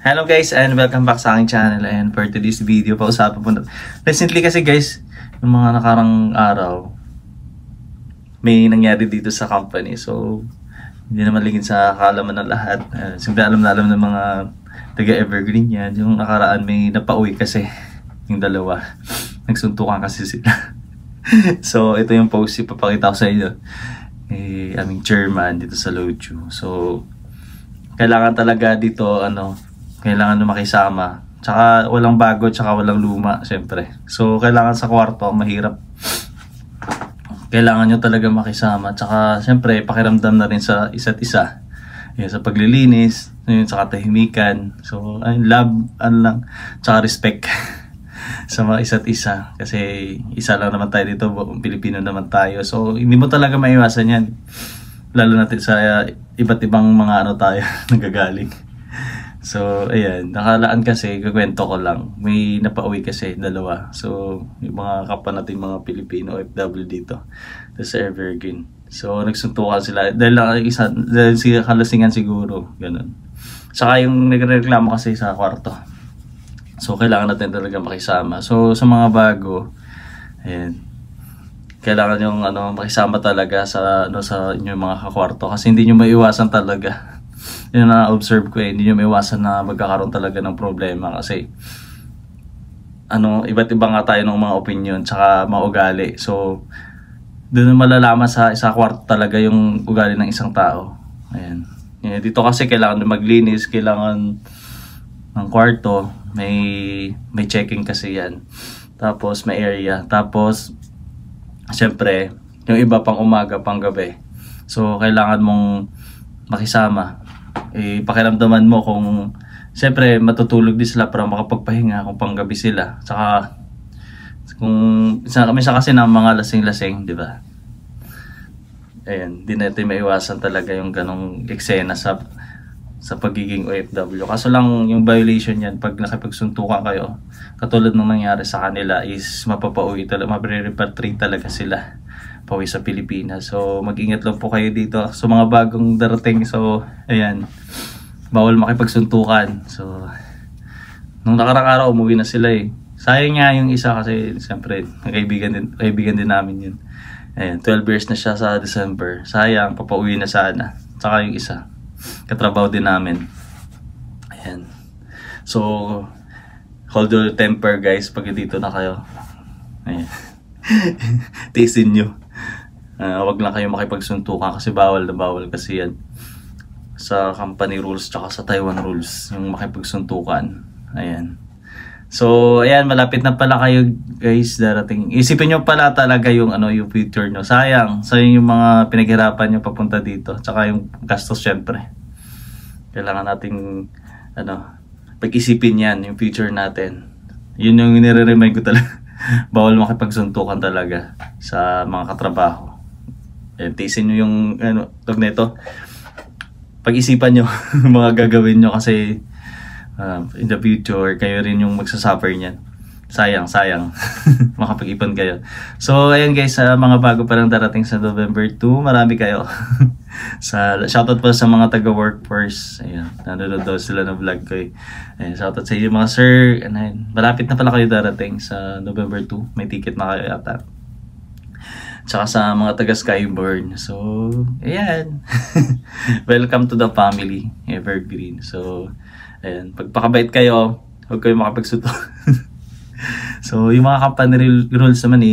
Hello guys and welcome back sa aking channel, and for today's video pausapan po na. Recently kasi guys, yung mga nakarang araw may nangyari dito sa company, so hindi naman ligin sa kaalaman ng lahat. Siyempre alam na alam ng mga taga Evergreen yan. Yung nakaraan may napauwi kasi yung dalawa, nagsuntukan kasi sila. So ito yung post ipapakita ko sa inyo, aming chairman dito sa Loju. So kailangan talaga dito kailangan na makisama. Tsaka walang bago, tsaka walang luma, syempre. So kailangan sa kwarto, mahirap. Kailangan nyo talaga makisama. Tsaka syempre, pakiramdam na rin sa isa't isa. Yan, sa paglilinis, yun, sa katahimikan. So, love, lang, tsaka respect sa mga isa't isa. Kasi isa lang naman tayo dito, Pilipino naman tayo. So, hindi mo talaga maiwasan yan. Lalo natin sa iba't ibang mga tayo nagagaling. So, ayan, nakalaan kasi, kukwento ko lang, may napauwi kasi, dalawa. So, yung mga kapwa natin mga Pilipino, OFW dito, sa Evergreen. So, nagsuntukan sila, dahil kalasingan siguro, ganun. Saka yung nagreklamo kasi sa kwarto. So, kailangan natin talaga makisama. So, sa mga bago, ayan, kailangan yung makisama talaga sa inyong mga kakwarto, kasi hindi nyo maiwasan talaga. Yun na-observe ko hindi nyo maiwasan na magkakaroon talaga ng problema kasi iba't iba nga tayo ng mga opinion tsaka mga ugali. So doon malalaman sa isa kwarto talaga yung ugali ng isang tao. Ayan. Dito kasi kailangan maglinis, kailangan ng kwarto, may checking kasi yan. Tapos may area, tapos siyempre yung iba pang umaga, pang gabi. So kailangan mong makisama. Pakiramdaman mo kung siyempre matutulog din sila para makapagpahinga kung panggabi sila. Saka kung minsan kasi ng mga lasing-lasing, di ba? Ayan, di natin maiwasan talaga yung ganong eksena sa pagiging OFW. Kaso lang yung violation yan pag nakipagsuntukan kayo, katulad ng nangyari sa kanila, is mapapauwi talaga, mabre-repatriate talaga sila pauwi sa Pilipinas. So mag-ingat lang po kayo dito sa mga bagong darating. So ayan, bawal makipagsuntukan. So nung nakarang araw umuwi na sila Sayang nga yung isa kasi siyempre kaibigan din namin yun. Ayan, 12 years na siya sa December. Sayang, papauwi na sana. Tsaka yung isa, katrabaho din namin. Ayan. So hold your temper guys pag dito na kayo. Ayan. Tiisin nyo. Wag lang kayo makipagsuntukan kasi bawal na bawal kasi yan sa company rules tsaka sa Taiwan rules yung makipagsuntukan. Ayan. So ayan, malapit na pala kayo guys darating. Isipin nyo pala talaga yung yung future nyo. Sayang yung mga pinaghirapan nyo papunta dito tsaka yung gastos syempre. Kailangan nating pag-isipin yan yung future natin. Yun yung nire-remind ko talaga. Bawal makipagsuntukan talaga sa mga katrabaho. Tiisin nyo yung tawag na ito, pag-isipan nyo mga gagawin nyo kasi in the future kayo rin yung magsasuffer niyan. Sayang makapag-ipon kayo. So ayan guys, mga bago pa lang darating sa November 2, marami kayo. Shoutout pa sa mga taga-workforce. Ayan, nanonood daw sila ng vlog ko Ayan, shoutout sa inyo mga sir. Ayan, malapit na pala kayo darating sa November 2. May ticket na kayo yata. Tsaka sa mga taga-Skyborn. So ayan. Welcome to the family Evergreen. So ayan, pagpakabait kayo, huwag kayo makapagsuto. So yung mga company rules naman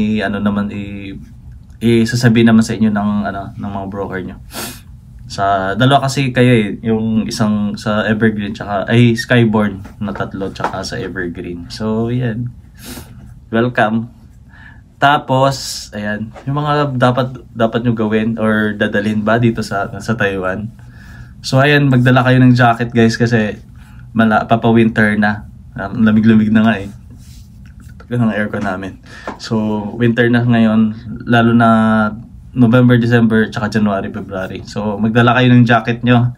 sasabihin naman sa inyo ng mga broker nyo. Sa dalawa kasi kayo yung isang sa Evergreen tsaka Skyborn na tatlo tsaka sa Evergreen. So yan, welcome. Tapos ayan, yung mga dapat nyo gawin or dadalhin ba dito sa Taiwan. So ayan, magdala kayo ng jacket guys kasi papa-winter na. Lamig-lamig na nga ng aircon namin. So winter na ngayon, lalo na November, December, tsaka January, February. So magdala kayo ng jacket nyo.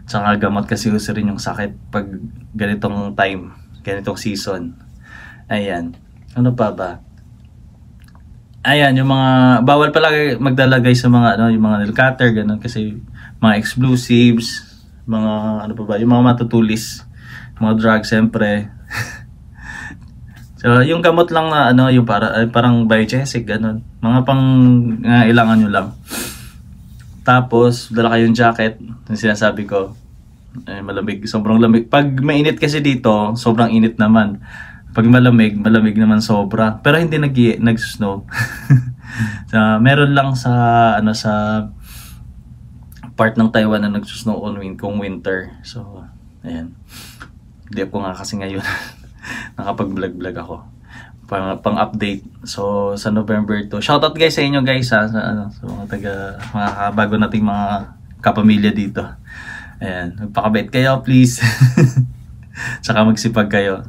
Tsaka gamot kasi uso rin yung sakit pag ganitong time, ganitong season. Ayan. Ano pa ba? Ayan, yung mga bawal pala magdala guys sa mga yung mga nail cutter ganun kasi mga explosives, mga pa ba, yung mga matutulis mga drugs, siyempre. So, yung gamot lang na ano, yung parang Biogesic, ganun. Mga pang ilangan nyo lang. Tapos, dala kayong jacket, yung sinasabi ko. Malamig, sobrang lamig. Pag mainit kasi dito, sobrang init naman. Pag malamig, malamig naman sobra. Pero hindi nag-snow. So, meron lang sa sa part ng Taiwan na nag-snow kung winter. So, ayan. Hindi ako nga kasi ngayon nakapag-vlog ako. Pang-update. So, sa November 2. Shoutout guys sa inyo guys sa mga bago nating mga kapamilya dito. Ayan, magpakabait kayo please. Saka magsipag kayo.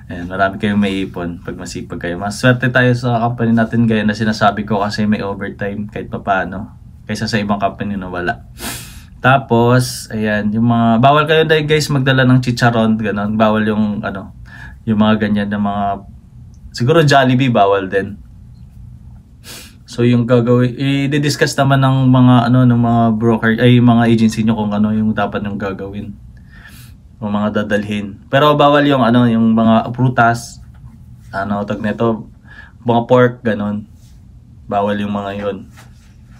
Ayan, marami kayong may ipon pag masipag kayo. Mas swerte tayo sa company natin gaya na sinasabi ko kasi may overtime kahit papaano. Kaysa sa ibang company na wala. Tapos, ayan, yung mga, bawal kayo dahil guys magdala ng chicharon, gano'n. Bawal yung, yung mga ganyan na mga, siguro Jollibee bawal din. So, yung gagawin, i-discuss naman ng mga, ng mga broker, mga agency nyo kung ano yung dapat yung gagawin. O mga dadalhin. Pero bawal yung, yung mga prutas, tag nito, mga pork, gano'n. Bawal yung mga yon.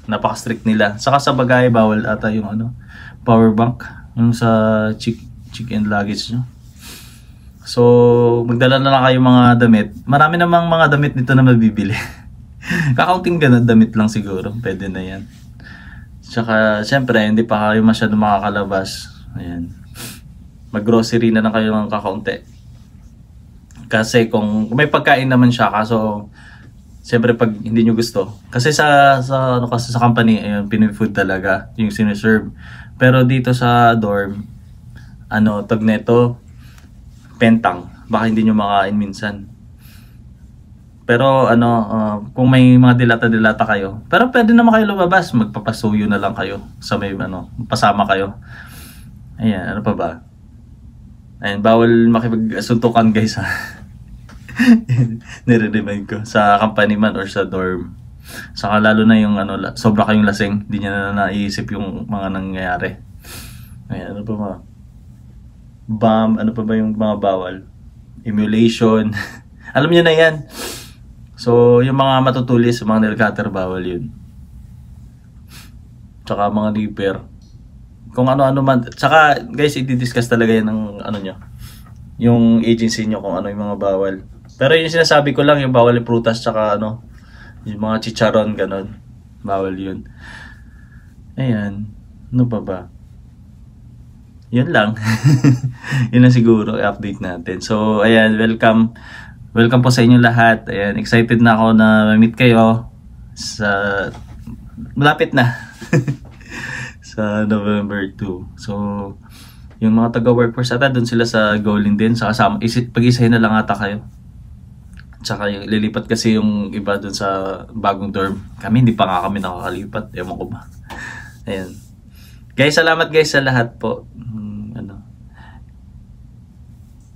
Napaka-strict nila. Saka sa bagay, bawal ata yung power bank. Yung sa chicken luggage nyo. So, magdala na lang kayo mga damit. Marami namang mga damit dito na mabibili. Kakaunting ganun damit lang siguro. Pwede na yan. Tsaka, syempre, hindi pa kayo masyado makakalabas. Ayan. Mag-grocery na lang kayo ng kakaunti. Kasi kung may pagkain naman siya, kaso siyempre pag hindi nyo gusto. Kasi sa company, ayun, Pinoy food talaga yung siniserve. Pero dito sa dorm, tag neto, pentang. Baka hindi nyo makain minsan. Pero kung may mga dilata-dilata kayo, pero pwede naman kayo lumabas, magpapasuyo na lang kayo sa may pasama kayo. Ayan, ano pa ba? Ayan, bawal makipagsuntukan guys ha. Nire-remind ko sa company man or sa dorm. Saka lalo na yung sobra kayong lasing, hindi niya na naiisip yung mga nangyayari. Ayan, ano pa ba? Ano pa ba yung mga bawal? Emulation. Alam niyo na yan. So, yung mga matutulis, mga nail cutter, bawal yun. Tsaka mga nipper. Kung ano-ano man. Tsaka, guys, i-discuss talaga yan ng nyo. Yung agency nyo kung ano yung mga bawal. Pero yung sinasabi ko lang, yung bawal yung prutas, tsaka yung mga chicharon, ganon. Bawal yun. Ayan. Ano pa ba? Yun lang. Yun lang siguro, i-update natin. So, ayan, welcome. Welcome po sa inyo lahat. Ayan, excited na ako na ma-meet kayo sa malapit na. Sa November 2. So, yung mga taga-workforce ata, doon sila sa Golin din. Sa kasama, pag-isahin na lang ata kayo. Tsaka lilipat kasi yung iba doon sa bagong dorm. Kami, hindi pa nga kami nakakalipat. Ewan ko ba. Ayan. Guys, salamat guys sa lahat po.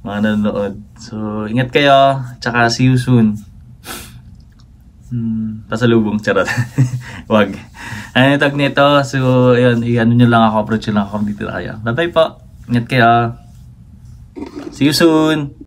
Mga nanonood. So, ingat kayo. Tsaka see you soon. Pasalubong, charot. Wag. Ano tag nito? So, ayun, nyo lang ako, approach nyo lang ako dito na kayo. Bye-bye po. Ingat kayo. See you soon.